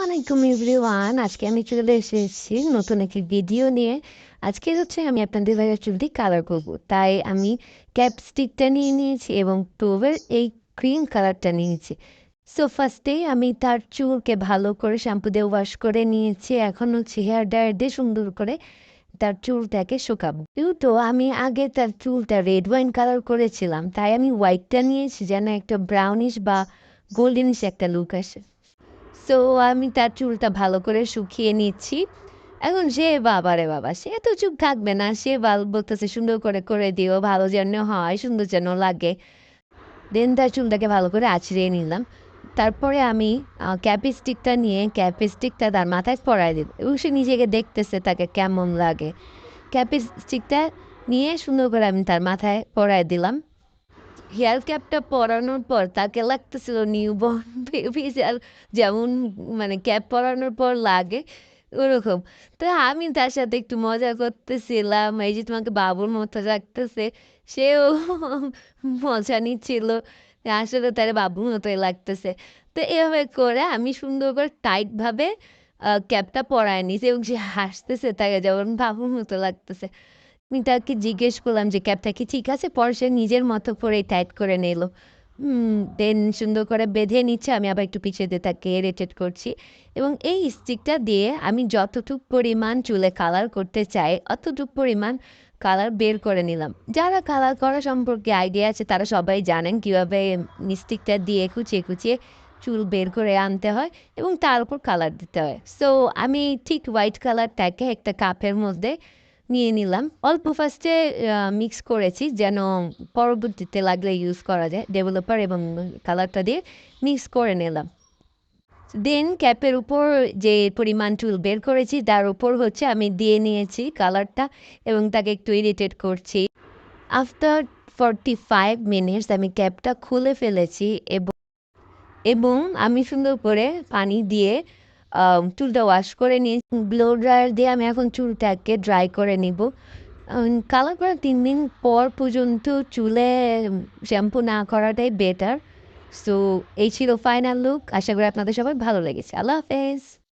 আলাইকুম এভরিওয়ান। আজকে আমি চলে এসেছি নতুন একটি ভিডিও নিয়ে। আজকে হচ্ছে আমি আপনাদের ভাইয়ের চুল দিয়ে কালার করবো, তাই আমি ক্যাপস্টিকটা নিয়ে নিয়েছি এবং টোভের এই ক্রিম কালারটা নিয়েছি। সো ফার্স্টেই আমি তার চুলকে ভালো করে শ্যাম্পু দিয়ে ওয়াশ করে নিয়েছি। এখন হচ্ছে হেয়ার ড্রায়ার দিয়ে সুন্দর করে তার চুলটাকে শুকাবো। যেহেতু আমি আগে তার চুলটা রেড ওয়াইন কালার করেছিলাম, তাই আমি হোয়াইটটা নিয়েছি যেন একটা ব্রাউনিশ বা গোল্ডেনিশ একটা লুক আসে। সো আমি তার চুলটা ভালো করে শুকিয়ে নিচ্ছি। এখন সে বাবা রে বাবা, সে তো চুপ থাকবে না, সে বলতেছে সুন্দর করে করে দিও, ভালো যেন হয়, সুন্দর যেন লাগে। দেন তার চুলটাকে ভালো করে আঁচড়িয়ে নিলাম। তারপরে আমি ক্যাপিস্টিকটা নিয়ে ক্যাপিস্টিকটা তার মাথায় পরাই দিল এবং সে নিজেকে দেখতেছে তাকে কেমন লাগে। ক্যাপিস্টিকটা নিয়ে সুন্দর করে আমি তার মাথায় পরাই দিলাম। হেয়ার ক্যাপটা পরানোর পর তাকে লাগতেছিল নিউবর্ন বেবি, যেমন মানে ক্যাপ পরানোর পর লাগে ওরকম। তো আমি তার সাথে একটু মজা করতেছিলাম, এই যে তোমাকে বাবুর মতো লাগতেছে, সেও মজা নিচ্ছিল, আসলে তার বাবুর মতোই লাগতেছে। তো এভাবে করে আমি সুন্দর করে টাইটভাবে ক্যাপটা পরায় নিয়েছি এবং সে হাসতেছে, তাকে যেমন বাবুর মতো লাগতেছে। আমি তাকে জিজ্ঞেস করলাম যে ক্যাবটা কি ঠিক আছে, পরে সে নিজের মতো করে টাইট করে নিল। দেন সুন্দর করে বেঁধে নিচ্ছে, আমি আবার একটু পিছিয়ে দিয়ে তাকে ইরিটেট করছি এবং এই স্টিকটা দিয়ে আমি যতটুকু পরিমাণ চুলে কালার করতে চাই অতটুকু পরিমাণ কালার বের করে নিলাম। যারা কালার করা সম্পর্কে আইডিয়া আছে তারা সবাই জানেন কীভাবে স্টিকটা দিয়ে কুচিয়ে কুচিয়ে চুল বের করে আনতে হয় এবং তার উপর কালার দিতে হয়। সো আমি ঠিক হোয়াইট কালারটাকে একটা কাপের মধ্যে নিয়ে নিলাম। অল্প ফার্স্টে মিক্স করেছি যেন পরবর্তীতে লাগলে ইউজ করা যায়, ডেভেলপার এবং কালারটা দিয়ে মিক্স করে নিলাম। দেন ক্যাপের উপর যে পরিমাণ চুল বের করেছি তার উপর হচ্ছে আমি দিয়ে নিয়েছি কালারটা এবং তাকে একটু ইরিটেট করছি। আফটার 45 মিনিটস আমি ক্যাপটা খুলে ফেলেছি এবং এবং আমি সুন্দর করে পানি দিয়ে চুলটা ওয়াশ করে নিয়ে ব্লো ড্রায়ার দিয়ে আমি এখন চুলটাকে ড্রাই করে নিব। কালার করার 3 দিন পর পর্যন্ত চুলে শ্যাম্পু না করাটাই বেটার। সো এই ছিল ফাইনাল লুক। আশা করি আপনাদের সবাই ভালো লেগেছে। আল্লাহ হাফেজ।